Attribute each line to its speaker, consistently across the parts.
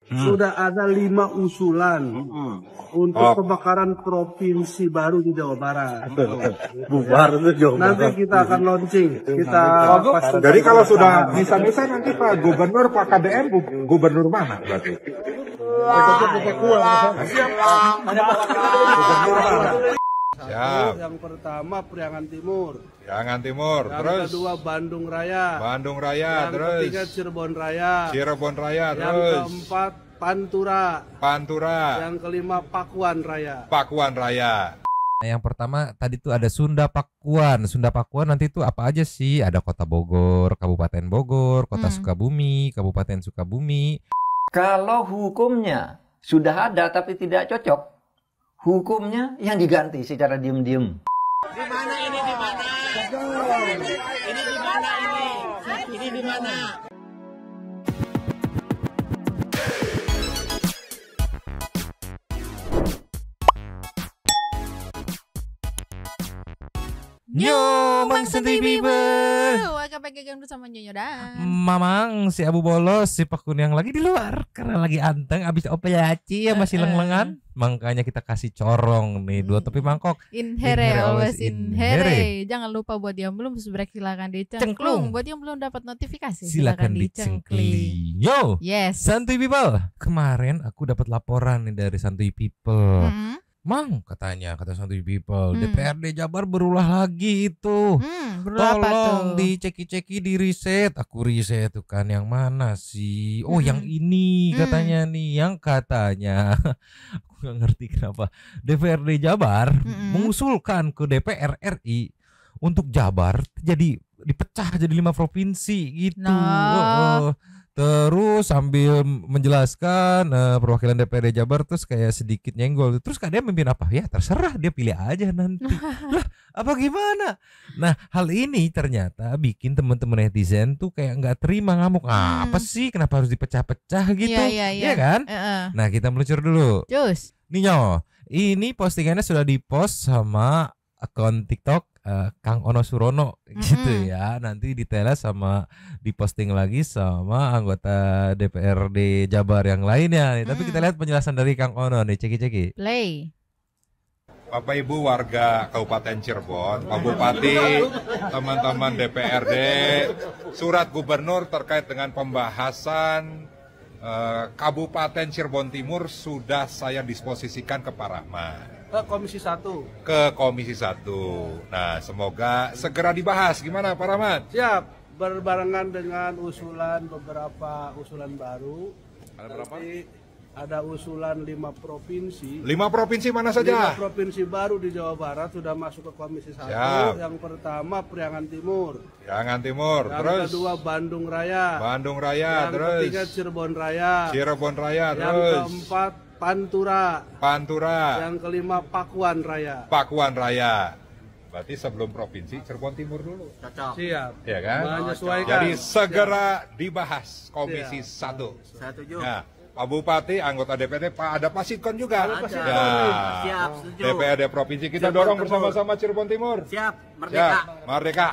Speaker 1: sudah ada 5 usulan untuk pemekaran provinsi baru di Jawa Barat.
Speaker 2: Bubar itu Jawa Barat.
Speaker 1: Nanti kita akan launching.
Speaker 3: Jadi kalau sudah bisa nanti Pak Gubernur, Pak KDM, Gubernur mana berarti?
Speaker 1: Siap. Yang pertama Priangan Timur.
Speaker 3: Priangan Timur.
Speaker 1: Yang
Speaker 3: Terus
Speaker 1: kedua Bandung Raya.
Speaker 3: Bandung Raya.
Speaker 1: Yang
Speaker 3: Terus
Speaker 1: ketiga Cirebon Raya.
Speaker 3: Cirebon Raya.
Speaker 1: Yang
Speaker 3: Terus
Speaker 1: keempat Pantura.
Speaker 3: Pantura.
Speaker 1: Yang kelima Pakuan Raya.
Speaker 3: Pakuan Raya.
Speaker 4: Yang pertama tadi tuh ada Sunda Pakuan. Sunda Pakuan nanti tuh apa aja sih? Ada Kota Bogor, Kabupaten Bogor, Kota Sukabumi, Kabupaten Sukabumi.
Speaker 5: Kalau hukumnya sudah ada tapi tidak cocok, hukumnya yang diganti secara diam-diam.
Speaker 6: Di mana ini di mana? Ini di mana ini? Ini di mana?
Speaker 4: Yo, Mang Santuy People.
Speaker 7: Welcome back again bersama Nyonya dan
Speaker 4: Mamang, si Abu Bolos, si Pak Kun yang lagi di luar karena lagi anteng abis operasi yang masih leng-lengan. Makanya kita kasih corong nih dua topi mangkok.
Speaker 7: Inhere, always inhere. Jangan lupa buat yang belum subscribe silakan dicengklung. Buat yang belum dapat notifikasi
Speaker 4: silakan dicengkling. Yo,
Speaker 7: yes.
Speaker 4: Santuy People. Kemarin aku dapat laporan nih dari Santuy People. Mang, kata Santuy People, DPRD Jabar berulah lagi itu. Tolong diceki-ceki, di riset. Aku riset tuh kan yang mana sih? Oh, yang ini katanya nih, yang katanya aku nggak ngerti kenapa DPRD Jabar mengusulkan ke DPR RI untuk Jabar jadi dipecah jadi 5 provinsi gitu. Terus sambil menjelaskan perwakilan DPRD Jabar terus kayak sedikit nyenggol. Terus dia memimpin apa? Ya terserah, dia pilih aja nanti. Lah apa gimana? Nah hal ini ternyata bikin teman-teman netizen tuh kayak nggak terima, ngamuk. Apa sih kenapa harus dipecah-pecah gitu? Iya kan? Nah kita meluncur dulu.
Speaker 7: Cus.
Speaker 4: Ninyo, ini postingannya sudah dipost sama akun TikTok Kang Ono Surono gitu ya. Nanti detailnya sama diposting lagi sama anggota DPRD Jabar yang lainnya nih. Tapi kita lihat penjelasan dari Kang Ono nih, ceki-ceki.
Speaker 7: Play.
Speaker 3: Bapak Ibu warga Kabupaten Cirebon, Pak Bupati, teman-teman DPRD, surat gubernur terkait dengan pembahasan Kabupaten Cirebon Timur sudah saya disposisikan ke Pak Rahmat.
Speaker 1: Ke Komisi 1.
Speaker 3: Ke Komisi 1. Nah, semoga segera dibahas. Gimana Pak Rahmat?
Speaker 1: Siap. Berbarengan dengan beberapa usulan baru.
Speaker 3: Ada berapa?
Speaker 1: Ada usulan 5 provinsi.
Speaker 3: 5 provinsi mana saja?
Speaker 1: 5 provinsi baru di Jawa Barat sudah masuk ke Komisi 1.
Speaker 3: Siap.
Speaker 1: Yang pertama Priangan Timur.
Speaker 3: Priangan Timur.
Speaker 1: Yang
Speaker 3: Terus
Speaker 1: kedua Bandung Raya.
Speaker 3: Bandung Raya.
Speaker 1: Yang
Speaker 3: Terus
Speaker 1: ketiga Cirebon Raya.
Speaker 3: Cirebon Raya.
Speaker 1: Yang
Speaker 3: Terus
Speaker 1: keempat Pantura.
Speaker 3: Pantura.
Speaker 1: Yang kelima Pakuan Raya.
Speaker 3: Pakuan Raya. Berarti sebelum provinsi Cirebon Timur dulu.
Speaker 6: Cocok.
Speaker 3: Ya
Speaker 1: Siap.
Speaker 3: kan?
Speaker 1: Menyesuaikan.
Speaker 3: Jadi segera dibahas Komisi 1.
Speaker 6: Saya setuju.
Speaker 3: Nah, Pak Bupati, anggota DPRD, Pak ada Pak Sitkon juga.
Speaker 6: Ada.
Speaker 3: Ya.
Speaker 6: Siap, setuju.
Speaker 3: DPRD provinsi kita
Speaker 6: Cirebon
Speaker 3: dorong
Speaker 6: Timur.
Speaker 3: bersama-sama Cirebon Timur.
Speaker 6: Siap, merdeka.
Speaker 3: Siap, merdeka.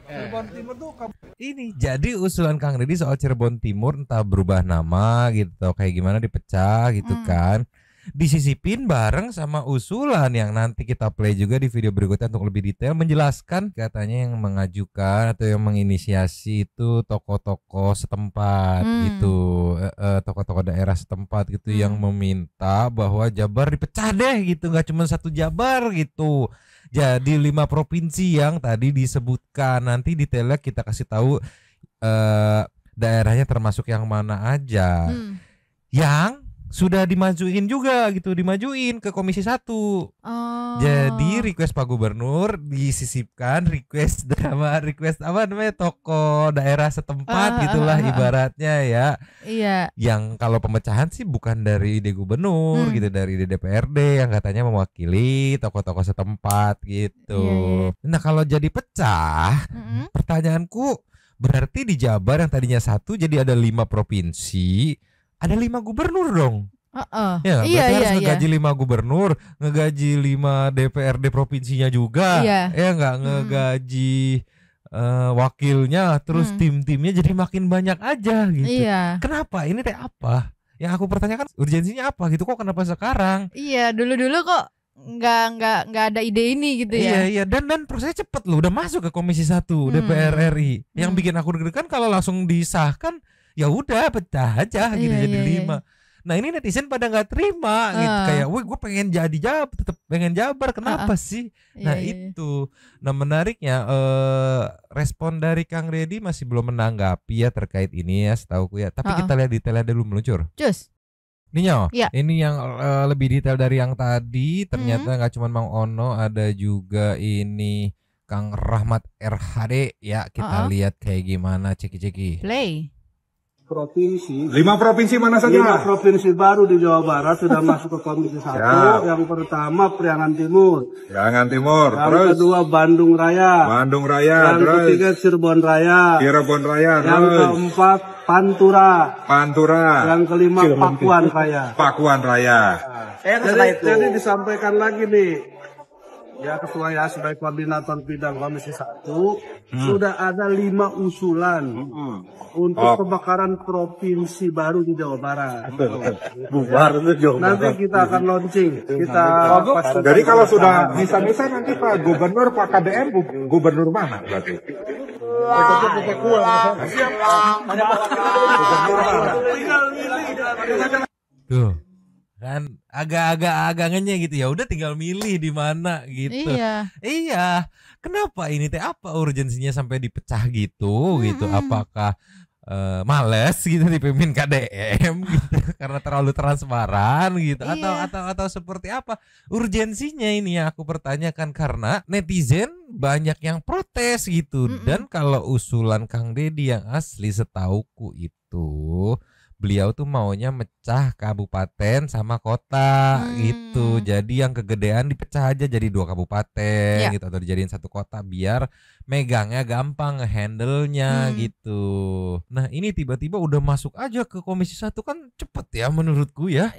Speaker 1: Cirebon Timur tuh
Speaker 4: Ini jadi usulan Kang Deddy soal Cirebon Timur entah berubah nama gitu kayak gimana dipecah gitu kan. Disisipin bareng sama usulan yang nanti kita play juga di video berikutnya untuk lebih detail menjelaskan katanya yang mengajukan atau yang menginisiasi itu tokoh-tokoh setempat gitu, tokoh-tokoh daerah setempat gitu yang meminta bahwa Jabar dipecah deh gitu, nggak cuma satu Jabar gitu. Jadi 5 provinsi yang tadi disebutkan, nanti detailnya kita kasih tahu daerahnya termasuk yang mana aja. Yang sudah dimajuin juga gitu, dimajuin ke Komisi 1. Jadi request Pak Gubernur disisipkan request apa namanya tokoh daerah setempat gitulah ibaratnya ya.
Speaker 7: Iya.
Speaker 4: Yang kalau pemecahan sih bukan dari ide gubernur gitu, dari ide DPRD yang katanya mewakili tokoh-tokoh setempat gitu. Nah kalau jadi pecah, pertanyaanku berarti di Jabar yang tadinya 1 jadi ada 5 provinsi. Ada 5 gubernur dong. Ya, berarti harus ngegaji 5 gubernur, ngegaji 5 DPRD provinsinya juga. Ya nggak ngegaji wakilnya, terus tim-timnya jadi makin banyak aja gitu. Kenapa? Ini teh apa? Yang aku pertanyakan urgensinya apa gitu, kok kenapa sekarang?
Speaker 7: Iya, dulu-dulu kok nggak ada ide ini gitu ya.
Speaker 4: Iya dan prosesnya cepet loh, udah masuk ke Komisi 1 DPR RI. Yang bikin aku deg-degan kalau langsung disahkan ya udah pecah aja gitu jadi 5. Nah ini netizen pada nggak terima gitu, kayak, woi gue pengen jadi tetap pengen jabar, kenapa sih? Nah itu, nah menariknya respon dari Kang Deddy masih belum menanggapi ya terkait ini ya setauku ya. Tapi kita lihat detailnya dulu meluncur.
Speaker 7: Cus.
Speaker 4: Ninyo, ini yang lebih detail dari yang tadi. Ternyata nggak cuma Mang Ono, ada juga ini Kang Rahmat RHD ya. Kita lihat kayak gimana, ceki-ceki.
Speaker 7: Play.
Speaker 1: Provinsi.
Speaker 3: 5 provinsi mana saja?
Speaker 1: 5 provinsi baru di Jawa Barat sudah masuk ke Komisi 1. Yang pertama Priangan Timur.
Speaker 3: Priangan Timur.
Speaker 1: Yang
Speaker 3: Terus
Speaker 1: kedua Bandung Raya.
Speaker 3: Bandung Raya.
Speaker 1: Yang ketiga Cirebon Raya.
Speaker 3: Cirebon Raya.
Speaker 1: Yang keempat Pantura.
Speaker 3: Pantura.
Speaker 1: Yang kelima Pakuan Raya.
Speaker 3: Pakuan Raya.
Speaker 1: Jadi disampaikan lagi nih. Ya ketua ya sebagai koordinator bidang Komisi 1 sudah ada 5 usulan untuk pemekaran provinsi baru di Jawa Barat.
Speaker 2: Bubar itu Jawa Barat.
Speaker 1: Nanti kita akan launching.
Speaker 3: Jadi kalau sudah bisa nanti Pak Gubernur, Pak KDM, Gubernur mana berarti?
Speaker 4: Tuh. Kan agak-agak gitu ya, udah tinggal milih di mana gitu. Iya. Kenapa ini teh, apa urgensinya sampai dipecah gitu gitu? Apakah males gitu dipimpin KDM gitu karena terlalu transparan gitu, atau seperti apa urgensinya ini yang aku pertanyakan, karena netizen banyak yang protes gitu. Dan kalau usulan Kang Deddy yang asli setauku itu beliau tuh maunya mecah kabupaten sama kota gitu. Jadi yang kegedean dipecah aja jadi 2 kabupaten gitu, atau dijadiin 1 kota biar megangnya gampang, nge-handle-nya gitu. Nah ini tiba-tiba udah masuk aja ke Komisi 1, kan cepet ya menurutku ya.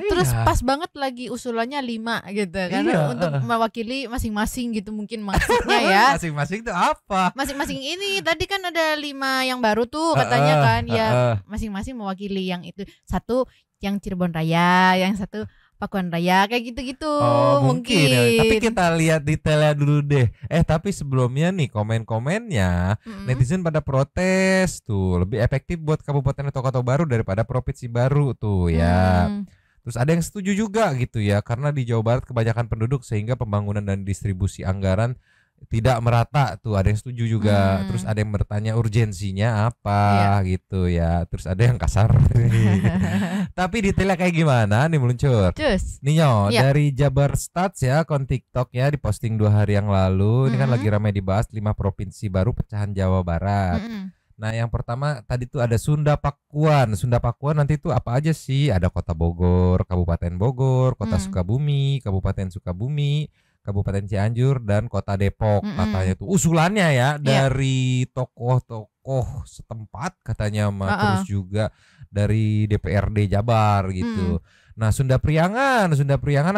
Speaker 7: Terus pas banget lagi usulannya 5 gitu, karena untuk mewakili masing-masing gitu mungkin maksudnya ya.
Speaker 4: Masing-masing itu apa?
Speaker 7: Masing-masing ini tadi kan ada 5 yang baru tuh katanya kan ya, masing-masing mewakili yang itu, 1 yang Cirebon Raya, yang 1 Pakuan Raya, kayak gitu-gitu.
Speaker 4: Mungkin. Tapi kita lihat detailnya dulu deh. Tapi sebelumnya nih komen-komennya netizen pada protes tuh, lebih efektif buat kabupaten atau kota baru daripada provinsi baru tuh ya. Terus ada yang setuju juga gitu ya, karena di Jawa Barat kebanyakan penduduk sehingga pembangunan dan distribusi anggaran tidak merata tuh, ada yang setuju juga. Terus ada yang bertanya urgensinya apa gitu ya. Terus ada yang kasar. Tapi detailnya kayak gimana nih meluncur? Ninyo dari Jabar Stats ya, akun TikTok ya, diposting 2 hari yang lalu. Ini kan lagi ramai dibahas 5 provinsi baru pecahan Jawa Barat. Nah yang pertama tadi tuh ada Sunda Pakuan. Sunda Pakuan nanti tuh apa aja sih? Ada Kota Bogor, Kabupaten Bogor, Kota Sukabumi, Kabupaten Sukabumi, Kabupaten Cianjur, dan Kota Depok. Katanya tuh usulannya ya dari tokoh-tokoh setempat katanya, terus juga dari DPRD Jabar gitu. Nah Sunda Priangan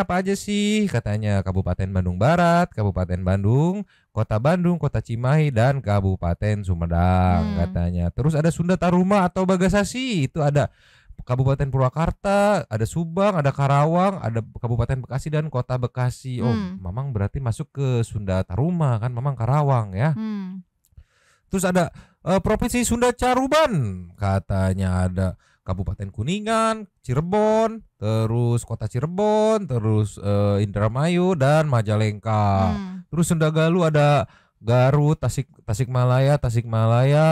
Speaker 4: apa aja sih? Katanya Kabupaten Bandung Barat, Kabupaten Bandung, Kota Cimahi, dan Kabupaten Sumedang katanya. Terus ada Sunda Taruma atau Bagasasi, itu ada Kabupaten Purwakarta, ada Subang, ada Karawang, ada Kabupaten Bekasi, dan Kota Bekasi. Mamang berarti masuk ke Sunda Taruma kan, Mamang Karawang ya. Terus ada Provinsi Sunda Caruban, katanya ada Kabupaten Kuningan, Cirebon, terus Kota Cirebon, terus Indramayu, dan Majalengka. Terus Sunda Galuh ada Garut, Tasikmalaya,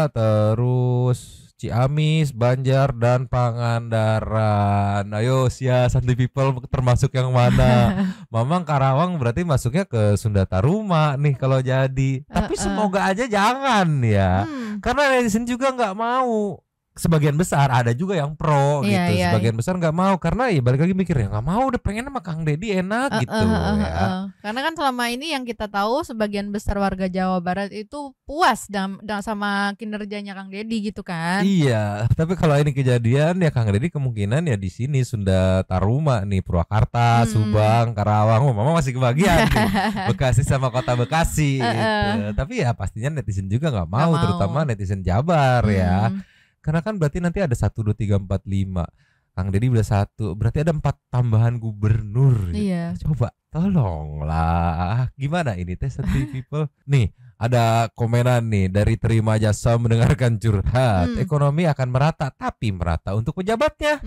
Speaker 4: terus Ciamis, Banjar, dan Pangandaran. Ayo sia Santi People termasuk yang mana? Mamang Karawang berarti masuknya ke Sunda Taruma nih kalau jadi. Tapi semoga aja jangan ya. Karena netizen juga nggak mau. Sebagian besar ada juga yang pro gitu, sebagian besar nggak mau, karena ya balik lagi mikir ya nggak mau, udah pengen sama Kang Deddy enak gitu ya.
Speaker 7: Karena kan selama ini yang kita tahu sebagian besar warga Jawa Barat itu puas sama kinerjanya Kang Deddy gitu kan. Iya,
Speaker 4: tapi kalau ini kejadian ya Kang Deddy kemungkinan ya di sini Sunda Taruma nih, Purwakarta, Subang, Karawang, mama masih kebagian nih, Bekasi sama Kota Bekasi gitu. Tapi ya pastinya netizen juga nggak mau, terutama netizen Jabar ya. Karena kan berarti nanti ada 1, 2, 3, 4, 5. Kang Deddy udah 1, berarti ada 4 tambahan gubernur.
Speaker 7: Iya.
Speaker 4: Coba tolonglah, gimana ini teh Country People? Nih ada komenan nih dari Terima Jasa Mendengarkan Curhat. Ekonomi akan merata, tapi merata untuk pejabatnya.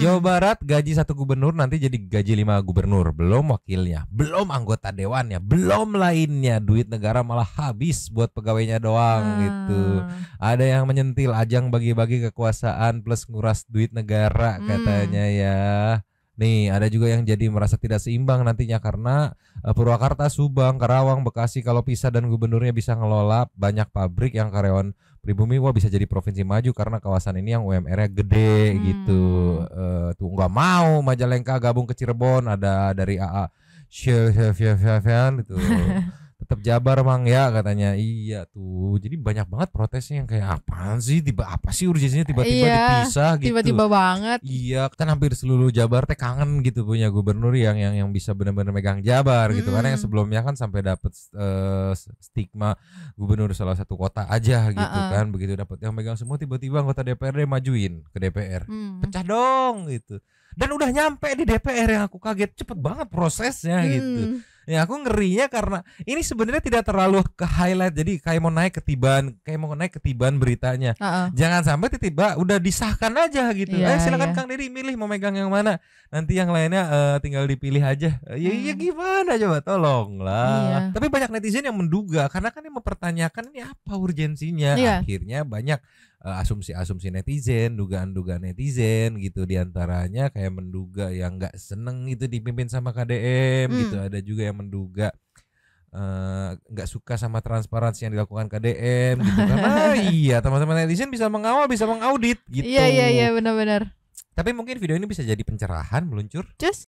Speaker 4: Jawa Barat gaji 1 gubernur nanti jadi gaji 5 gubernur, belum wakilnya, belum anggota dewannya, belum lainnya. Duit negara malah habis buat pegawainya doang gitu. Ada yang menyentil ajang bagi-bagi kekuasaan plus nguras duit negara katanya ya. Nih ada juga yang jadi merasa tidak seimbang nantinya karena Purwakarta, Subang, Karawang, Bekasi kalau pisah dan gubernurnya bisa ngelola banyak pabrik yang karyawan pribumi, wah bisa jadi provinsi maju karena kawasan ini yang UMR-nya gede gitu. Tuh nggak mau Majalengka gabung ke Cirebon, ada dari AA Syafian itu. Tetap Jabar Mang ya katanya. Iya tuh. Jadi banyak banget protesnya yang kayak apaan sih? Apa sih urgensinya tiba-tiba dipisah gitu.
Speaker 7: Tiba-tiba banget.
Speaker 4: Iya, kan hampir seluruh Jabar teh kangen gitu punya gubernur yang bisa benar-benar megang Jabar gitu. Karena yang sebelumnya kan sampai dapat stigma gubernur salah satu kota aja gitu kan. Begitu dapat yang megang semua tiba-tiba anggota DPRD majuin ke DPR. Pecah dong gitu. Dan udah nyampe di DPR yang aku kaget, cepet banget prosesnya gitu. Ya aku ngerinya karena ini sebenarnya tidak terlalu ke highlight, jadi kayak mau naik ketiban beritanya. Jangan sampai tiba-tiba udah disahkan aja gitu. Silakan Kang Deddy milih mau megang yang mana. Nanti yang lainnya tinggal dipilih aja. Ya gimana coba tolonglah. Tapi banyak netizen yang menduga karena kan yang mempertanyakan ini apa urgensinya. Akhirnya banyak asumsi-asumsi netizen, dugaan-dugaan netizen gitu, diantaranya kayak menduga yang nggak seneng itu dipimpin sama KDM gitu. Ada juga yang menduga nggak suka sama transparansi yang dilakukan KDM gitu karena teman-teman netizen bisa mengawal, bisa mengaudit gitu.
Speaker 7: Iya benar-benar.
Speaker 4: Tapi mungkin video ini bisa jadi pencerahan meluncur.
Speaker 7: Cus.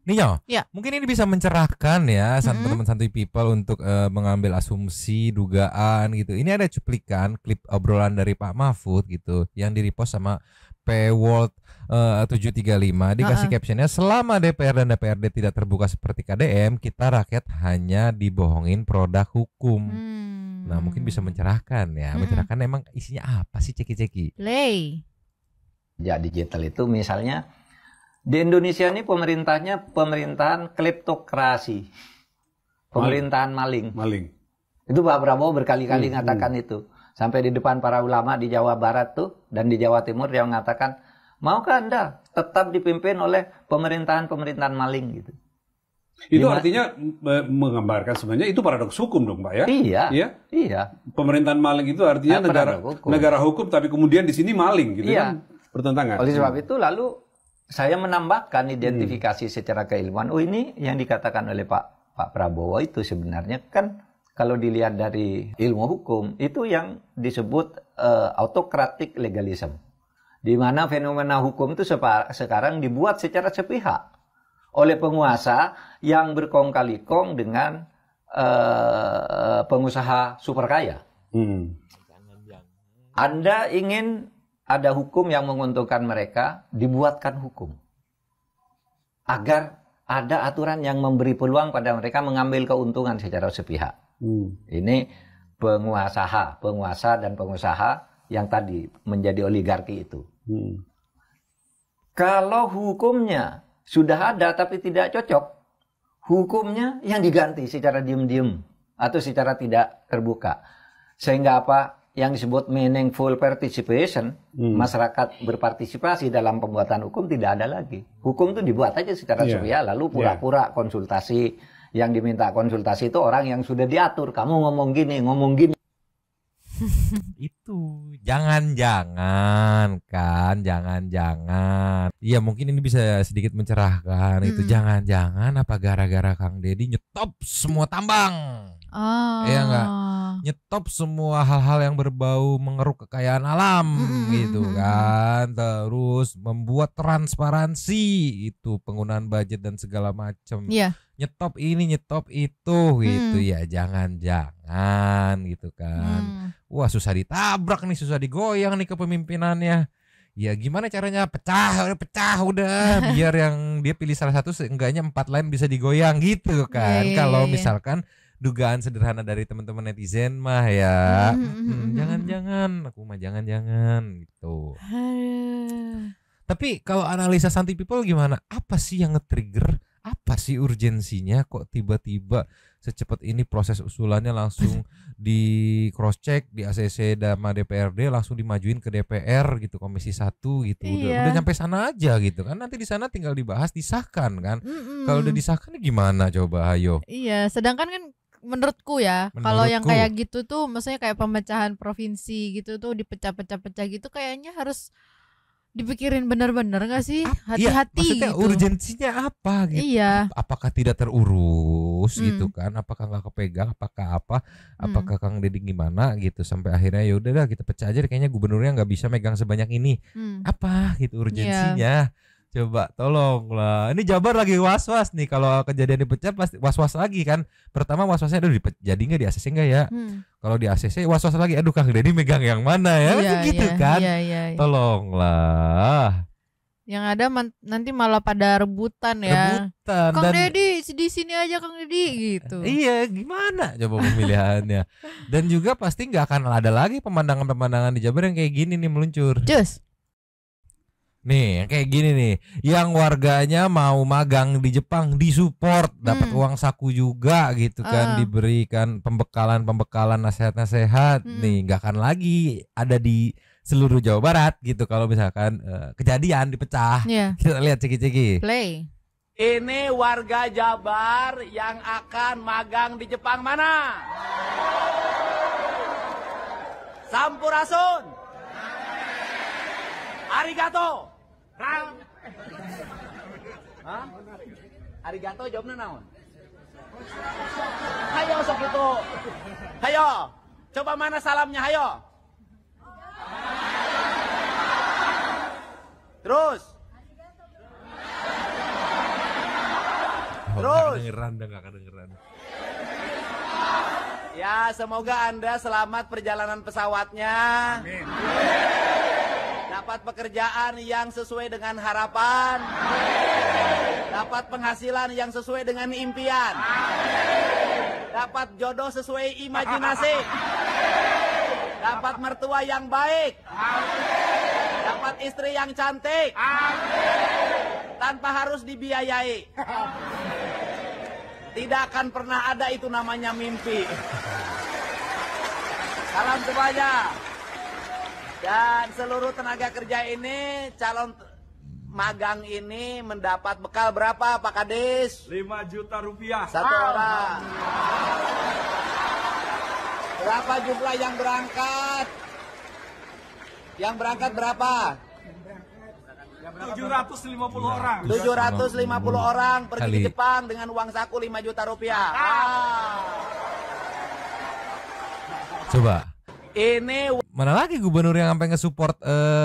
Speaker 4: Nio, mungkin ini bisa mencerahkan ya teman-teman Santuy People untuk mengambil asumsi, dugaan gitu. Ini ada cuplikan klip obrolan dari Pak Mahfud gitu yang di-repost sama Pworld 735. Dikasih captionnya, selama DPR dan DPRD tidak terbuka seperti KDM, kita rakyat hanya dibohongin produk hukum. Nah mungkin bisa mencerahkan ya. Mencerahkan emang isinya apa sih ceki-ceki?
Speaker 7: Play.
Speaker 5: Ya digital itu misalnya di Indonesia ini pemerintahnya pemerintahan kleptokrasi, pemerintahan maling. Itu Pak Prabowo berkali-kali mengatakan itu. Sampai di depan para ulama di Jawa Barat tuh dan di Jawa Timur dia mengatakan, maukah Anda tetap dipimpin oleh pemerintahan maling gitu.
Speaker 8: Itu artinya menggambarkan sebenarnya itu paradoks hukum dong Pak ya? Iya. Pemerintahan maling itu artinya negara hukum tapi kemudian di sini maling gitu kan bertentangan.
Speaker 5: Oleh sebab itu lalu saya menambahkan identifikasi secara keilmuan. Oh ini yang dikatakan oleh Pak Prabowo itu sebenarnya kan kalau dilihat dari ilmu hukum itu yang disebut autokratik legalism. Di mana fenomena hukum itu sekarang dibuat secara sepihak oleh penguasa yang berkong kali kong dengan pengusaha super kaya. Anda ingin ada hukum yang menguntungkan mereka, dibuatkan hukum. Agar ada aturan yang memberi peluang pada mereka mengambil keuntungan secara sepihak. Ini penguasa dan pengusaha yang tadi menjadi oligarki itu. Kalau hukumnya sudah ada tapi tidak cocok, hukumnya yang diganti secara diam-diam atau secara tidak terbuka. Sehingga apa? Yang disebut meaningful participation, masyarakat berpartisipasi dalam pembuatan hukum tidak ada lagi. Hukum itu dibuat aja secara sepihak, lalu pura-pura konsultasi. Yang diminta konsultasi itu orang yang sudah diatur. Kamu ngomong gini.
Speaker 4: Itu jangan-jangan. Iya mungkin ini bisa sedikit mencerahkan. Itu jangan-jangan apa gara-gara Kang Deddy nyetop semua tambang. Iya enggak? Nyetop semua hal-hal yang berbau mengeruk kekayaan alam gitu kan. Terus membuat transparansi itu penggunaan budget dan segala macam. Nyetop ini, nyetop itu gitu ya. Jangan-jangan gitu kan. Wah susah ditabrak nih, susah digoyang nih kepemimpinannya. Ya gimana caranya pecah udah biar yang dia pilih salah satu seenggaknya 4 lain bisa digoyang gitu kan. Kalau misalkan dugaan sederhana dari teman-teman netizen mah ya jangan-jangan, aku mah jangan-jangan gitu. Tapi kalau analisa Santi People gimana? Apa sih yang nge-trigger? Apa sih urgensinya kok tiba-tiba secepat ini proses usulannya langsung di cross check di ACC sama DPRD langsung dimajuin ke DPR gitu, Komisi 1 gitu. Udah nyampe sana aja gitu kan. Nanti di sana tinggal dibahas, disahkan kan. Kalau udah disahkan gimana coba, ayo.
Speaker 7: Iya, sedangkan kan menurutku ya, kalau yang kayak gitu tuh maksudnya kayak pemecahan provinsi gitu tuh dipecah-pecah-pecah gitu kayaknya harus dipikirin benar-benar nggak sih, hati-hati
Speaker 4: maksudnya
Speaker 7: gitu.
Speaker 4: Urgensinya apa gitu?
Speaker 7: Iya.
Speaker 4: Apakah tidak terurus gitu kan? Apakah nggak kepegang? Apakah Kang Deddy gimana gitu sampai akhirnya ya udahlah kita pecah aja. Kayaknya gubernurnya nggak bisa megang sebanyak ini. Apa gitu urgensinya? Coba tolonglah. Ini Jabar lagi was-was nih kalau kejadian dipecah pasti was-was lagi kan. Pertama was-wasnya aduh jadi nggak di ACC nggak ya? Kalau di ACC was-was lagi aduh Kang Deddy megang yang mana ya? Gitu kan.
Speaker 7: Iya.
Speaker 4: Tolonglah.
Speaker 7: Yang ada nanti malah pada rebutan ya. Kang Deddy di sini aja Kang Deddy gitu.
Speaker 4: Iya, gimana coba pemilihannya? Dan juga pasti nggak akan ada lagi pemandangan-pemandangan di Jabar yang kayak gini nih meluncur.
Speaker 7: Just.
Speaker 4: Nih, kayak gini nih, yang warganya mau magang di Jepang disupport, dapat uang saku juga gitu kan, diberikan pembekalan nasihat-nasihat. Nih, nggak akan lagi ada di seluruh Jawa Barat gitu kalau misalkan kejadian dipecah. Kita lihat ceki-ceki.
Speaker 7: Play.
Speaker 6: Ini warga Jabar yang akan magang di Jepang mana? Sampurasun. Arigato. Hah? Arigato jawabnya naon? Hayo sok itu. Hayo. Coba mana salamnya, hayo. Terus.
Speaker 4: Nggak kedengeran.
Speaker 6: Ya, semoga Anda selamat perjalanan pesawatnya. Amin. Dapat pekerjaan yang sesuai dengan harapan. Dapat penghasilan yang sesuai dengan impian. Dapat jodoh sesuai imajinasi. Dapat mertua yang baik. Dapat istri yang cantik. Tanpa harus dibiayai. Tidak akan pernah ada itu namanya mimpi. Salam semuanya. Dan seluruh tenaga kerja ini, calon magang ini mendapat bekal berapa Pak Kadis?
Speaker 9: 5 juta rupiah.
Speaker 6: Satu orang. Berapa jumlah yang berangkat? Yang berangkat berapa?
Speaker 9: 750 orang.
Speaker 6: 750 orang pergi ke Jepang dengan uang saku 5 juta rupiah.
Speaker 4: Coba.
Speaker 6: Ini
Speaker 4: mana lagi gubernur yang sampai nge-support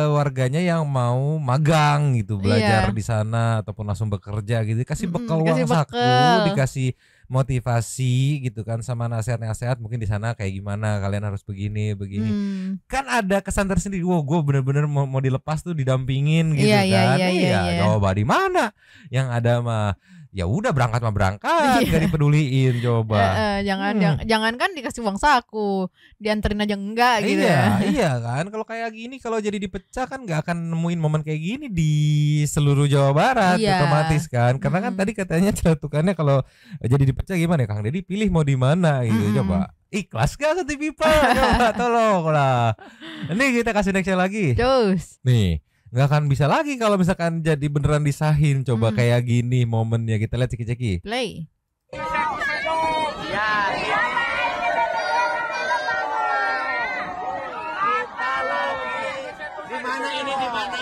Speaker 4: warganya yang mau magang gitu, belajar di sana ataupun langsung bekerja gitu, kasih bekal uang saku, dikasih motivasi gitu kan sama nasihat-nasihat mungkin di sana kayak gimana kalian harus begini kan ada kesan tersendiri. Wow, gue bener-bener mau dilepas tuh didampingin gitu kan. Coba di mana yang ada mah ya udah berangkat mah berangkat, gak dipeduliin coba.
Speaker 7: Jangan kan dikasih uang saku, dianterin aja enggak gitu.
Speaker 4: Iya kan, kalau kayak gini kalau jadi dipecah kan nggak akan nemuin momen kayak gini di seluruh Jawa Barat otomatis kan. Karena kan tadi katanya celetukannya kalau jadi dipecah gimana ya Kang Deddy pilih mau di mana gitu. Coba ikhlas gak Santi People? Coba tolong lah. Ini kita kasih nextnya lagi.
Speaker 7: Terus.
Speaker 4: Nih. Nggak akan bisa lagi kalau misalkan jadi beneran disahin. Coba kayak gini momennya, kita lihat ceki-ceki.
Speaker 7: Play.
Speaker 6: Ya, kita lagi di mana ini di mana?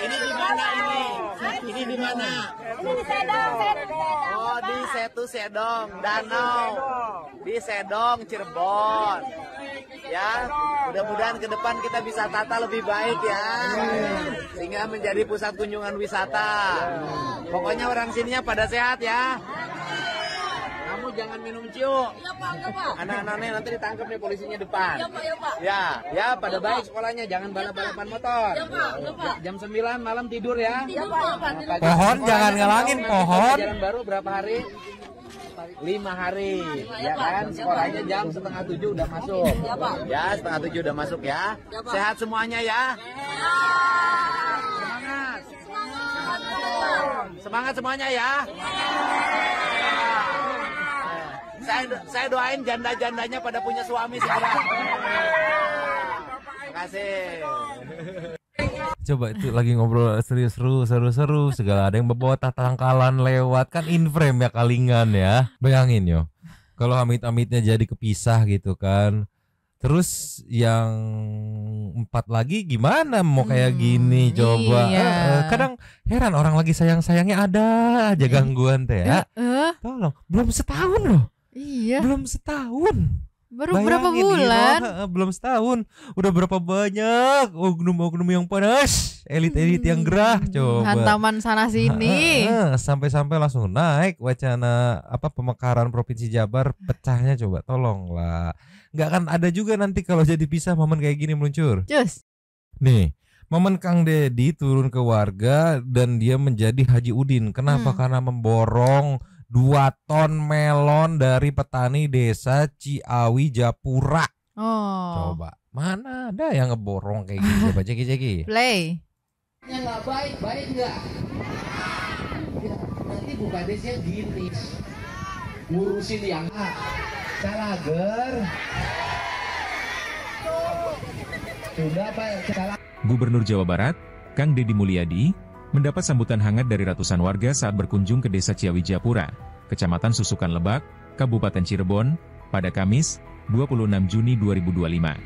Speaker 6: Ini di mana ini? Ini di mana? Oh, di Setu Sedong, Danau. Di Sedong, Cirebon. Ya, mudah-mudahan ke depan kita bisa tata lebih baik ya, sehingga menjadi pusat kunjungan wisata. Pokoknya orang sininya pada sehat ya. Kamu jangan minum ciu. Anak-anaknya nanti ditangkap nih polisinya depan. Ya, pada baik sekolahnya, jangan balap-balapan motor. Jam 9 malam tidur ya.
Speaker 4: Pohon jangan ngalangin pohon.
Speaker 6: Jalan baru berapa hari? 5 hari, ya kan? Sekolahnya jam 6:30 udah masuk. Ya, 6:30 udah masuk ya. Sehat semuanya ya. Semangat semuanya ya. Saya doain janda-jandanya pada punya suami segera. Terima kasih.
Speaker 4: Coba itu lagi ngobrol seru-seru segala, ada yang bawa tatangkalan lewat kan in frame ya kalingan ya. Bayangin yo. Kalau amit-amitnya jadi kepisah gitu kan. Terus yang 4 lagi gimana mau kayak gini coba.
Speaker 7: Iya.
Speaker 4: Kadang heran orang lagi sayang-sayangnya ada aja gangguan teh ya. Tolong, belum setahun loh.
Speaker 7: Iya.
Speaker 4: Belum setahun.
Speaker 7: Baru
Speaker 4: Bayangin
Speaker 7: berapa bulan?
Speaker 4: Gitu, belum setahun. Udah berapa banyak oknum-oknum yang panas, elit-elit yang gerah coba.
Speaker 7: Hantaman sana sini.
Speaker 4: Sampai-sampai langsung naik wacana pemekaran Provinsi Jabar, pecahnya coba tolonglah. Nggak akan ada juga nanti kalau jadi pisah momen kayak gini meluncur.
Speaker 7: Cus.
Speaker 4: Nih, momen Kang Deddy turun ke warga dan dia menjadi Haji Udin. Kenapa? Karena memborong 2 ton melon dari petani desa Ciawi Japura.
Speaker 7: Oh.
Speaker 4: Coba, mana ada yang ngeborong kayak gitu? Coba ceki.
Speaker 7: Play.
Speaker 10: Yang nggak baik nggak? Ya, nanti Bu Kadesnya gini, ngurusin yang calager. Sudah Pak,
Speaker 11: Gubernur Jawa Barat, Kang Deddy Mulyadi, mendapat sambutan hangat dari ratusan warga saat berkunjung ke Desa Ciawi Japura, Kecamatan Susukan Lebak, Kabupaten Cirebon, pada Kamis, 26 Juni 2025.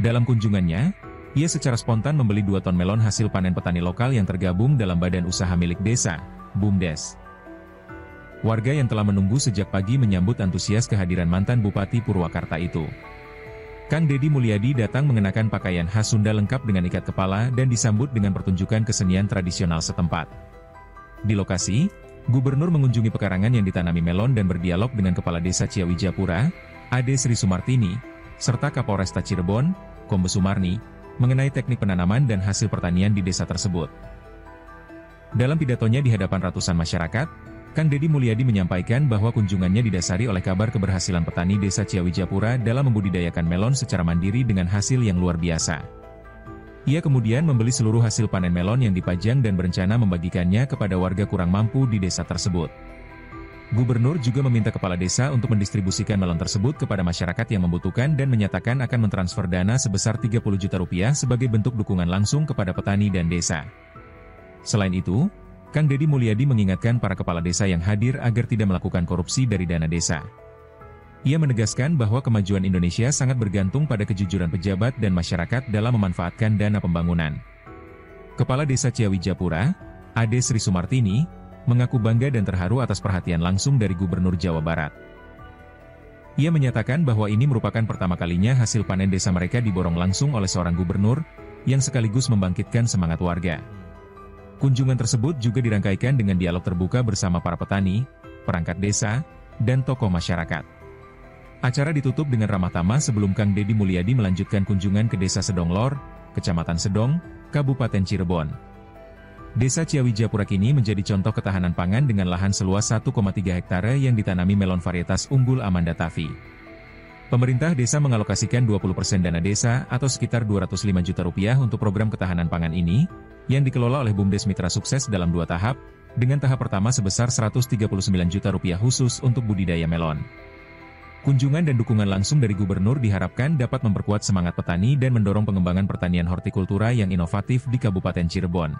Speaker 11: Dalam kunjungannya, ia secara spontan membeli 2 ton melon hasil panen petani lokal yang tergabung dalam badan usaha milik desa, BUMDes. Warga yang telah menunggu sejak pagi menyambut antusias kehadiran mantan Bupati Purwakarta itu. Kang Deddy Mulyadi datang mengenakan pakaian khas Sunda lengkap dengan ikat kepala dan disambut dengan pertunjukan kesenian tradisional setempat. Di lokasi, Gubernur mengunjungi pekarangan yang ditanami melon dan berdialog dengan Kepala Desa Ciawi Japura, Ade Sri Sumartini, serta Kapolresta Cirebon, Kombes Sumarni, mengenai teknik penanaman dan hasil pertanian di desa tersebut. Dalam pidatonya di hadapan ratusan masyarakat, Kang Deddy Mulyadi menyampaikan bahwa kunjungannya didasari oleh kabar keberhasilan petani desa Ciawi Japura dalam membudidayakan melon secara mandiri dengan hasil yang luar biasa. Ia kemudian membeli seluruh hasil panen melon yang dipajang dan berencana membagikannya kepada warga kurang mampu di desa tersebut. Gubernur juga meminta kepala desa untuk mendistribusikan melon tersebut kepada masyarakat yang membutuhkan dan menyatakan akan mentransfer dana sebesar 30 juta rupiah sebagai bentuk dukungan langsung kepada petani dan desa. Selain itu, Kang Deddy Mulyadi mengingatkan para kepala desa yang hadir agar tidak melakukan korupsi dari dana desa. Ia menegaskan bahwa kemajuan Indonesia sangat bergantung pada kejujuran pejabat dan masyarakat dalam memanfaatkan dana pembangunan. Kepala Desa Ciawi Japura, Ade Sri Sumartini, mengaku bangga dan terharu atas perhatian langsung dari Gubernur Jawa Barat. Ia menyatakan bahwa ini merupakan pertama kalinya hasil panen desa mereka diborong langsung oleh seorang gubernur, yang sekaligus membangkitkan semangat warga. Kunjungan tersebut juga dirangkaikan dengan dialog terbuka bersama para petani, perangkat desa, dan tokoh masyarakat. Acara ditutup dengan ramah tamah sebelum Kang Deddy Mulyadi melanjutkan kunjungan ke Desa Sedonglor, Kecamatan Sedong, Kabupaten Cirebon. Desa Ciawi Japura kini menjadi contoh ketahanan pangan dengan lahan seluas 1,3 hektare yang ditanami melon varietas unggul Amanda Tafi. Pemerintah desa mengalokasikan 20% dana desa atau sekitar 205 juta rupiah untuk program ketahanan pangan ini, yang dikelola oleh BUMDes Mitra Sukses dalam 2 tahap, dengan tahap pertama sebesar 139 juta rupiah khusus untuk budidaya melon. Kunjungan dan dukungan langsung dari Gubernur diharapkan dapat memperkuat semangat petani dan mendorong pengembangan pertanian hortikultura yang inovatif di Kabupaten Cirebon.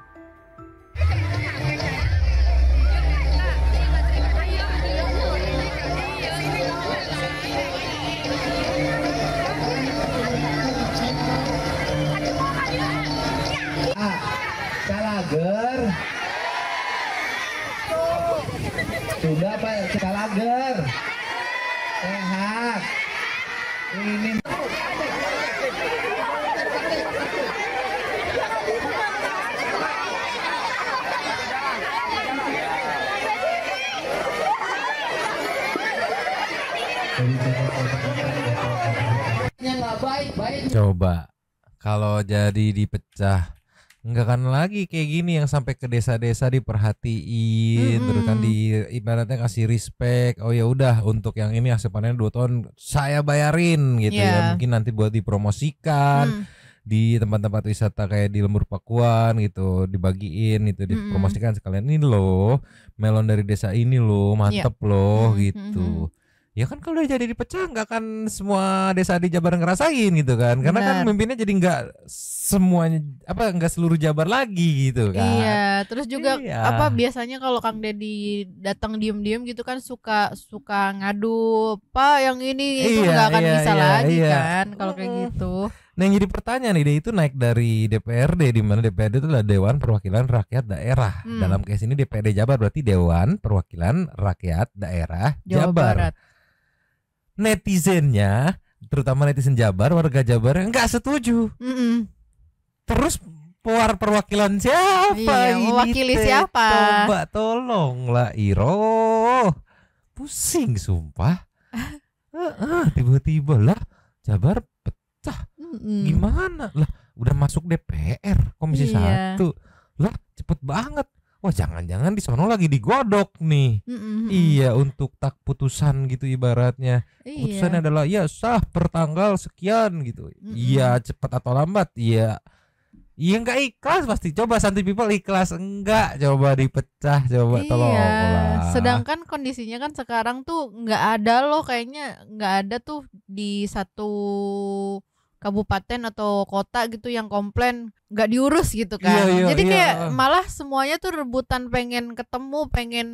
Speaker 10: Calager. Sudah Pak, calager. Sehat. Ini
Speaker 4: coba kalau jadi dipecah, nggak akan lagi kayak gini yang sampai ke desa-desa diperhatiin, terus kan di ibaratnya kasih respect. Oh ya udah, untuk yang ini hasil panen 2 ton saya bayarin gitu ya, mungkin nanti buat dipromosikan. di tempat-tempat wisata kayak di Lembur Pakuan gitu, dibagiin itu, dipromosikan sekalian, ini loh melon dari desa ini loh, mantep loh gitu. Ya kan kalau udah jadi dipecah nggak akan semua desa di Jabar ngerasain gitu kan, karena kan mimpinnya jadi nggak semuanya nggak seluruh Jabar lagi gitu kan.
Speaker 7: Iya, terus juga biasanya kalau Kang Deddy datang diem-diem gitu kan suka ngadu, Pak yang ini itu nggak akan bisa lagi kan kalau kayak gitu.
Speaker 4: Nah yang jadi pertanyaan ide itu naik dari DPRD, di mana DPRD itu adalah Dewan Perwakilan Rakyat Daerah. Dalam case ini DPRD Jabar berarti Dewan Perwakilan Rakyat Daerah Jabar. Netizennya, terutama netizen Jabar, warga Jabar nggak setuju. Terus perwakilan siapa?
Speaker 7: Iya, mewakili siapa?
Speaker 4: Coba tolonglah Iro, pusing sumpah. Tiba-tiba lah Jabar pecah. Gimana lah? Udah masuk DPR Komisi 1 lah, cepet banget. Wah jangan-jangan di sono lagi digodok nih. Iya, untuk tak putusan gitu ibaratnya. Putusannya adalah ya sah per tanggal sekian gitu. Iya, cepat atau lambat. Iya nggak ikhlas pasti. Coba Santi People ikhlas enggak? Coba dipecah, coba tolonglah.
Speaker 7: Sedangkan kondisinya kan sekarang tuh nggak ada loh, kayaknya nggak ada tuh di satu kabupaten atau kota gitu yang komplain nggak diurus gitu kan. Jadi kayak malah semuanya tuh rebutan pengen ketemu, pengen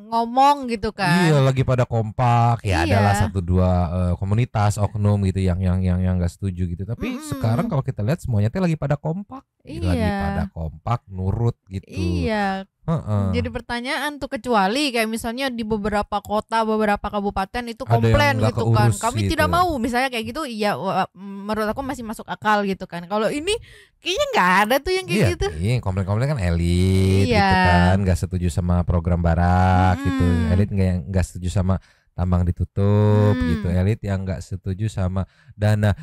Speaker 7: ngomong gitu kan.
Speaker 4: Iya, lagi pada kompak. Ya adalah 1-2 komunitas oknum gitu yang nggak setuju gitu. Tapi sekarang kalau kita lihat semuanya tuh lagi pada kompak. Lagi pada kompak, nurut gitu.
Speaker 7: Iya. Jadi pertanyaan tuh, kecuali kayak misalnya di beberapa kota, beberapa kabupaten itu komplain gitu kan, kami tidak mau, misalnya kayak gitu, iya menurut aku masih masuk akal gitu kan. Kalau ini kayaknya nggak ada tuh yang kayak gitu.
Speaker 4: Iya, komplain kan elit gitu kan, nggak setuju sama program barak gitu, elit nggak setuju sama tambang ditutup gitu, elit yang nggak setuju sama dana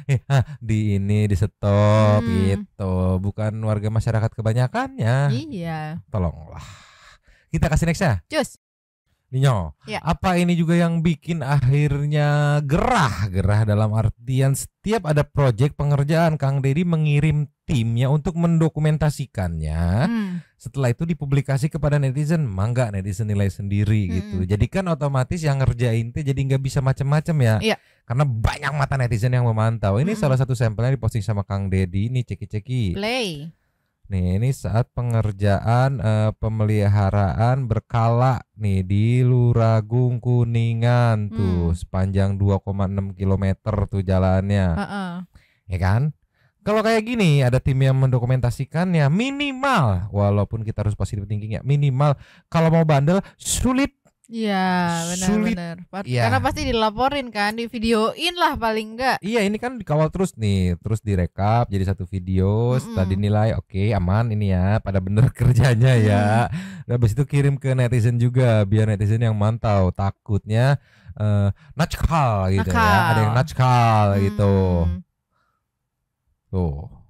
Speaker 4: di stop gitu, bukan warga masyarakat kebanyakannya.
Speaker 7: Iya.
Speaker 4: Tolonglah. Kita kasih next ya.
Speaker 7: Cus.
Speaker 4: Ninyo, apa ini juga yang bikin akhirnya gerah dalam artian setiap ada proyek pengerjaan Kang Deddy mengirim timnya untuk mendokumentasikannya. Setelah itu dipublikasi kepada netizen, mangga netizen nilai sendiri gitu. Jadi kan otomatis yang ngerjain tuh jadi nggak bisa macam-macam ya. Karena banyak mata netizen yang memantau. Ini salah satu sampelnya diposting sama Kang Deddy, ini ceki-ceki.
Speaker 7: Play.
Speaker 4: Nih, ini saat pengerjaan pemeliharaan berkala nih di Luragung Kuningan tuh, sepanjang 2,6 km tuh jalannya. Ya kan? Kalau kayak gini ada tim yang mendokumentasikannya, minimal walaupun kita harus positive thinking ya, minimal kalau mau bandel sulit.
Speaker 7: Iya, benar-benar. Karena pasti dilaporin kan, di videoin lah paling enggak.
Speaker 4: Iya, ini kan dikawal terus nih, terus direkap jadi satu video, setelah dinilai oke, aman ini ya, pada bener kerjanya ya. Habis itu kirim ke netizen juga, biar netizen yang mantau, takutnya nakal gitu ya, ada yang nakal gitu. Tuh.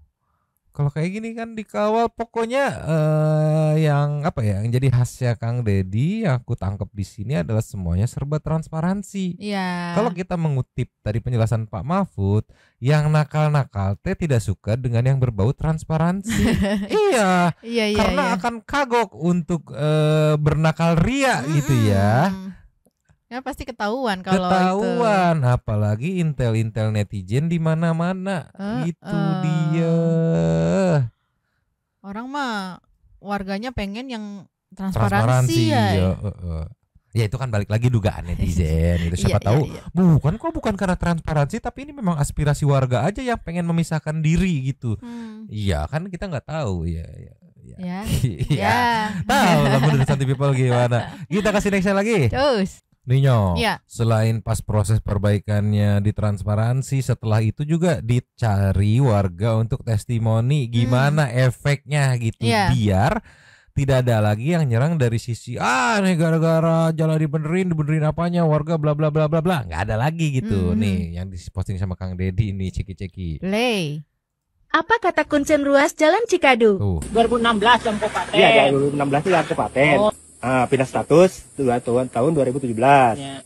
Speaker 4: Kalau kayak gini kan dikawal, pokoknya yang yang jadi khasnya Kang Deddy yang aku tangkap di sini adalah semuanya serba transparansi.
Speaker 7: Iya.
Speaker 4: Kalau kita mengutip tadi penjelasan Pak Mahfud, yang nakal-nakal teh tidak suka dengan yang berbau transparansi. Iya. Karena akan kagok untuk bernakal ria gitu ya.
Speaker 7: Ya pasti ketahuan kalau
Speaker 4: ketahuan, apalagi intel netizen di mana-mana. Itu dia.
Speaker 7: Orang mah warganya pengen yang transparansi ya.
Speaker 4: Ya itu kan balik lagi dugaan netizen itu, siapa tahu bukan karena transparansi, tapi ini memang aspirasi warga aja yang pengen memisahkan diri gitu. Iya kan, kita nggak tahu ya. Tahu lah menurut Santi People gimana. Kita kasih next lagi.
Speaker 7: Terus
Speaker 4: Ninyo, selain pas proses perbaikannya ditransparansi, setelah itu juga dicari warga untuk testimoni gimana efeknya gitu, biar tidak ada lagi yang nyerang dari sisi nih gara-gara jalan dibenerin apanya warga bla bla bla bla bla, nggak ada lagi gitu. Nih yang diposting sama Kang Deddy ini, ceki-ceki.
Speaker 7: Play.
Speaker 12: Apa kata kuncen ruas Jalan Cikadu?
Speaker 13: 2016 yang Kabupaten.
Speaker 14: Iya, 2016 itu yang Kabupaten. Pindah status tahun 2017.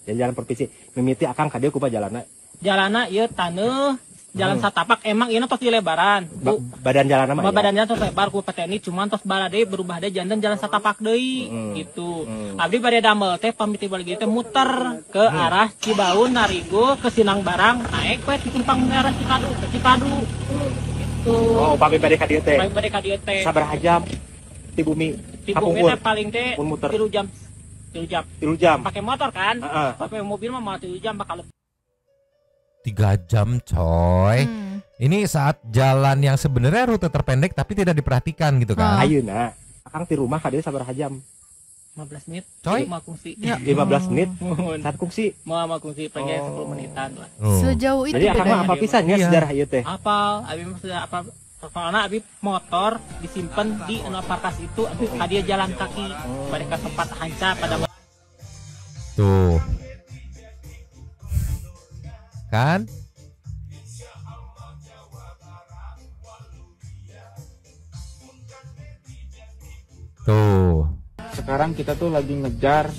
Speaker 14: Dan jalan provinsi mimiti akang kadieu kupa jalana.
Speaker 13: Jalana ieu taneuh jalan satapak emang ini tos di lebaran.
Speaker 14: Badan jalan nama
Speaker 13: badan jalan tos lebar ku petani cuman tos balade berubah deh jantan jalan satapak deui gitu. Abdi bade damel teh pamit balik teh muter ke arah Cibaun Narigo ke Sinang Barang naik we simpang daerah Cikadu ke Cikadu. Gitu.
Speaker 14: Oh, pamit bade ka dieu teh.
Speaker 13: Pamit bade ka dieu teh.
Speaker 14: Sabaraha jam ti bumi?
Speaker 13: Ti bumi teh paling teh 3 jam.
Speaker 14: 3 jam.
Speaker 13: Pakai motor kan? Pakai mobil mah 3 jam bakal
Speaker 4: 3 jam coy. Ini saat jalan yang sebenarnya rute terpendek tapi tidak diperhatikan gitu kan.
Speaker 14: Ayeuna akang ti rumah ka dieu sabaraha jam?
Speaker 13: 15 menit.
Speaker 4: Coy.
Speaker 13: 5 kungsi.
Speaker 14: Ya, 15 menit. 1 kungsi.
Speaker 13: Mau kungsi pengen 10 menitan lah.
Speaker 7: Sejauh itu.
Speaker 14: Jadi akang mah apa pisannya sejarah ieu teh?
Speaker 13: Apal, abi mah sudah apa soalnya abi motor disimpan di markas itu abi dia jalan kaki mereka tempat hanca pada
Speaker 4: tuh kan tuh
Speaker 3: sekarang kita tuh lagi ngejar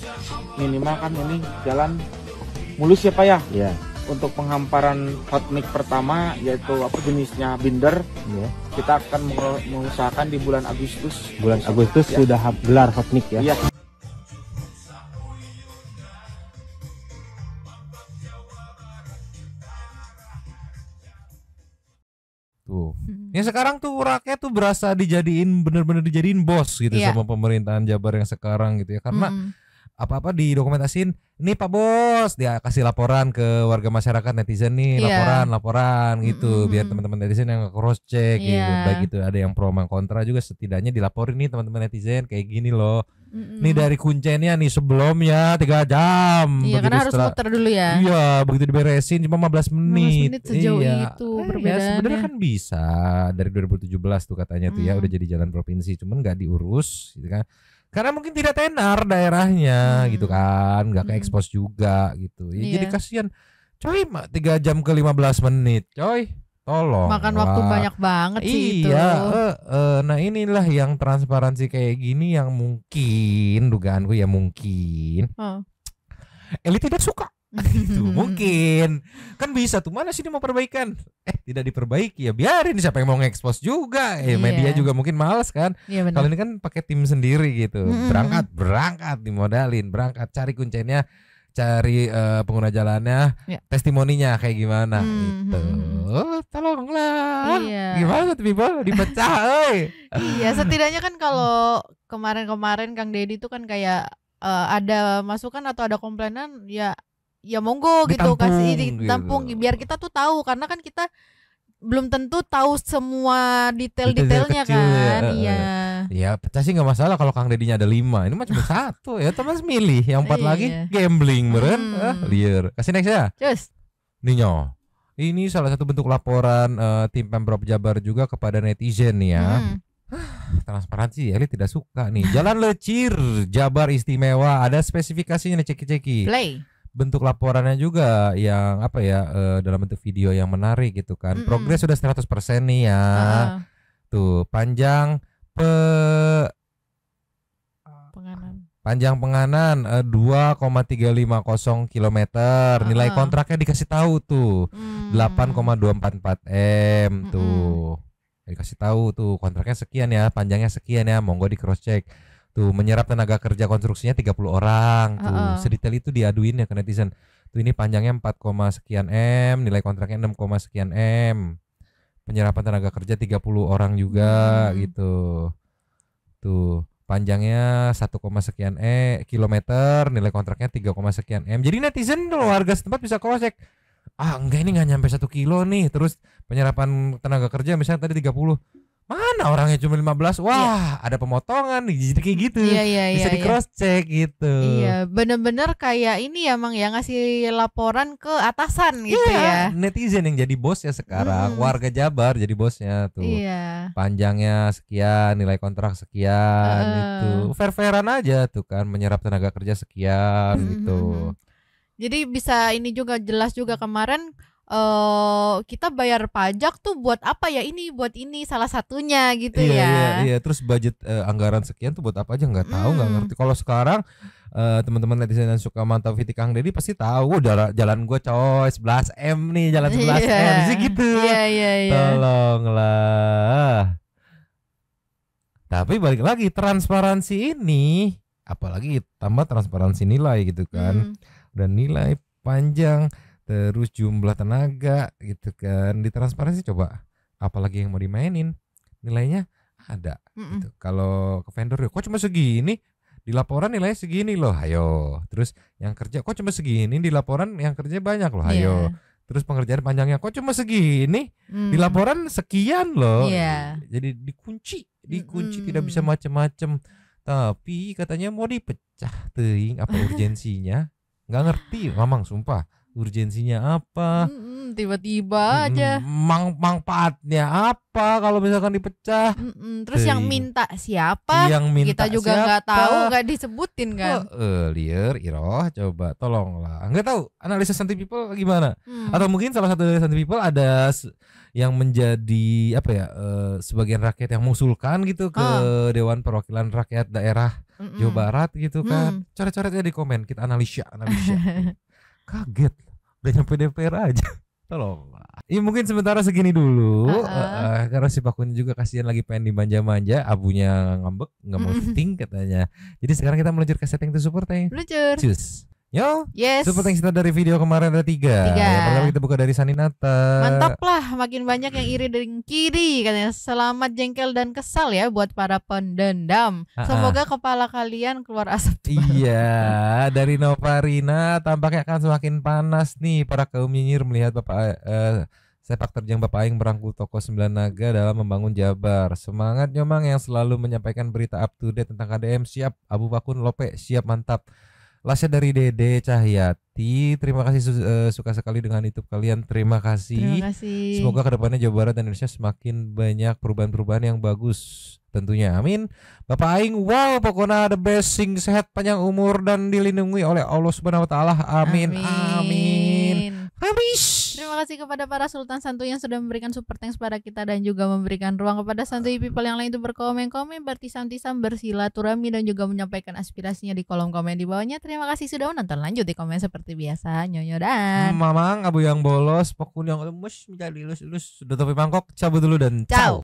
Speaker 3: minimal kan ini jalan mulus ya Pak ya.
Speaker 14: Iya.
Speaker 3: Untuk penghamparan hot mix pertama yaitu apa jenisnya binder, kita akan mengusahakan di bulan Agustus.
Speaker 14: Bulan Agustus ya. Sudah gelar hot mix ya.
Speaker 3: Iya.
Speaker 4: Tuh. Ya sekarang tuh rakyat tuh berasa dijadiin bener-bener dijadiin bos gitu sama pemerintahan Jabar yang sekarang gitu ya karena apa-apa didokumentasiin. Ini Pak Bos, dia kasih laporan ke warga masyarakat netizen nih, laporan gitu, biar teman-teman netizen yang cross check gitu, baik itu ada yang pro maupun kontra juga setidaknya dilaporin nih teman-teman netizen kayak gini loh. Nih dari kuncennya nih sebelumnya 3 jam.
Speaker 7: Iya, karena harus muter dulu ya.
Speaker 4: Iya, begitu diberesin cuma 15 menit.
Speaker 7: 15 menit sejauh itu
Speaker 4: ya, sebenarnya kan bisa dari 2017 tuh katanya tuh ya udah jadi jalan provinsi, cuman nggak diurus gitu kan. Karena mungkin tidak tenar daerahnya gitu kan, nggak ke-expose juga gitu. Ya, jadi kasihan. Coy, 3 jam ke 15 menit, coy. Tolong.
Speaker 7: Makan waktu banyak banget sih itu.
Speaker 4: Nah inilah yang transparansi kayak gini yang mungkin dugaanku ya mungkin elit tidak suka. Gitu, mungkin kan bisa tuh mana sih dia mau perbaikan tidak diperbaiki ya biarin siapa yang mau nge-expose juga media juga mungkin males kan kalau ini kan pakai tim sendiri gitu berangkat dimodalin berangkat cari kuncennya cari pengguna jalannya testimoninya kayak gimana gitu tolonglah gimana tuh people dipecah
Speaker 7: iya setidaknya kan kalau kemarin Kang Deddy tuh kan kayak ada masukan atau ada komplainan ya monggo gitu kasih ditampung gitu. Biar kita tuh tahu karena kan kita belum tentu tahu semua detailnya kan.
Speaker 4: Ya pecah sih nggak masalah kalau Kang Dedinya ada 5 ini mah cuma 1 ya teman milih yang 4 lagi gambling meren liar kasih next ya.
Speaker 7: Cus.
Speaker 4: Ninyo ini salah satu bentuk laporan tim Pemprov Jabar juga kepada netizen nih ya. Transparansi elit tidak suka nih. Jalan lecir Jabar istimewa ada spesifikasinya nih ceki-ceki.
Speaker 7: Play.
Speaker 4: Bentuk laporannya juga yang apa ya dalam bentuk video yang menarik gitu kan. Progres sudah 100% nih ya. Tuh panjang penganan 2,350 km. Nilai kontraknya dikasih tahu tuh 8,244 M tuh. Dikasih tahu tuh kontraknya sekian ya, panjangnya sekian ya, monggo di cross check. Tuh menyerap tenaga kerja konstruksinya 30 orang tuh. Sedetail itu diaduin ya ke netizen. Tuh ini panjangnya 4, sekian M, nilai kontraknya 6, sekian M. Penyerapan tenaga kerja 30 orang juga gitu. Tuh, panjangnya 1, sekian kilometer, nilai kontraknya 3, sekian M. Jadi netizen tuh warga setempat bisa cross check. Enggak ini enggak nyampe 1 kilo nih. Terus penyerapan tenaga kerja misalnya tadi 30. Mana orangnya cuma 15. Wah, ada pemotongan nih. Jadi kayak gitu. Bisa di cross check gitu.
Speaker 7: Iya, bener-bener kayak ini ya Mang ya ngasih laporan ke atasan gitu ya.
Speaker 4: Netizen yang jadi bosnya sekarang, warga Jabar jadi bosnya tuh. Panjangnya sekian, nilai kontrak sekian gitu. Fair-fairan aja tuh kan menyerap tenaga kerja sekian gitu.
Speaker 7: Jadi bisa ini juga jelas juga kemarin kita bayar pajak tuh buat apa ya ini buat ini salah satunya gitu
Speaker 4: Iya, terus budget anggaran sekian tuh buat apa aja nggak tahu nggak ngerti. Kalau sekarang teman-teman netizen yang suka mantau VT Kang Deddy pasti tahu jalan gue coy 11M nih, jalan 11M sih gitu. Tolonglah. Tapi balik lagi transparansi ini, apalagi tambah transparansi nilai gitu kan. Dan nilai panjang, terus jumlah tenaga gitu kan. Di transparansi coba apalagi yang mau dimainin, nilainya ada gitu. Kalau ke vendor kok cuma segini, di laporan nilainya segini loh, ayo. Terus yang kerja kok cuma segini, di laporan yang kerja banyak loh, ayo. Terus pengerjaan panjangnya kok cuma segini, di laporan sekian loh. Jadi dikunci tidak bisa macem-macem. Tapi katanya mau dipecah teuing, apa urgensinya? Nggak ngerti, Mamang sumpah. Urgensinya apa?
Speaker 7: Tiba-tiba aja.
Speaker 4: Manfaatnya apa kalau misalkan dipecah?
Speaker 7: Terus yang minta siapa?
Speaker 4: Yang minta
Speaker 7: kita juga nggak tahu, nggak disebutin kan?
Speaker 4: Liar, Iroh, coba tolonglah. Nggak tahu analisa Santi People gimana? Atau mungkin salah satu dari Santi People ada yang menjadi apa ya? Sebagian rakyat yang mengusulkan gitu ke Dewan Perwakilan Rakyat Daerah Jawa Barat gitu kan? Coret-coretnya di komen, kita analisa. Kaget, udah nyampe DPR aja. Tolong. Ya mungkin sementara segini dulu. Karena si Pakunya juga kasihan lagi pengen dimanja-manja, abunya ngambek, nggak mau syuting katanya. Jadi sekarang kita meluncur ke setting to support ya.
Speaker 7: Meluncur.
Speaker 4: Cus. Yo,
Speaker 7: yes.
Speaker 4: Support yang kita dari video kemarin ada 3. Yang pertama kita buka dari Saninata.
Speaker 7: Mantap lah, makin banyak yang iri dari kiri katanya. Selamat jengkel dan kesal ya buat para pendendam. Semoga kepala kalian keluar asap.
Speaker 4: Iya, dari Novarina tampaknya akan semakin panas nih para kaum nyinyir melihat Bapak sepak terjang Bapak Aing merangkul toko 9 naga dalam membangun Jabar. Semangat Nyomang yang selalu menyampaikan berita up to date tentang KDM. Siap, Abu Bakun Lope siap, mantap. Lasnya dari Dede Cahyati, terima kasih suka sekali dengan YouTube kalian, terima kasih. Semoga kedepannya Jawa Barat dan Indonesia semakin banyak perubahan-perubahan yang bagus tentunya, amin. Bapak Aing, wow pokoknya the best, sing sehat panjang umur dan dilindungi oleh Allah Subhanahu Wa Taala, amin. Habis.
Speaker 7: Terima kasih kepada para Sultan Santuy yang sudah memberikan support thanks kepada kita dan juga memberikan ruang kepada Santuy People yang lain untuk berkomen-komen, bertisam-tisam, bersilaturahmi dan juga menyampaikan aspirasinya di kolom komen di bawahnya. Terima kasih sudah menonton, lanjut di komen seperti biasa. Nyonyo dan
Speaker 4: Mamang, Abu yang bolos, Pokun yang lemes menjadi lulus-lulus, sudah topi mangkok, cabut dulu dan ciao.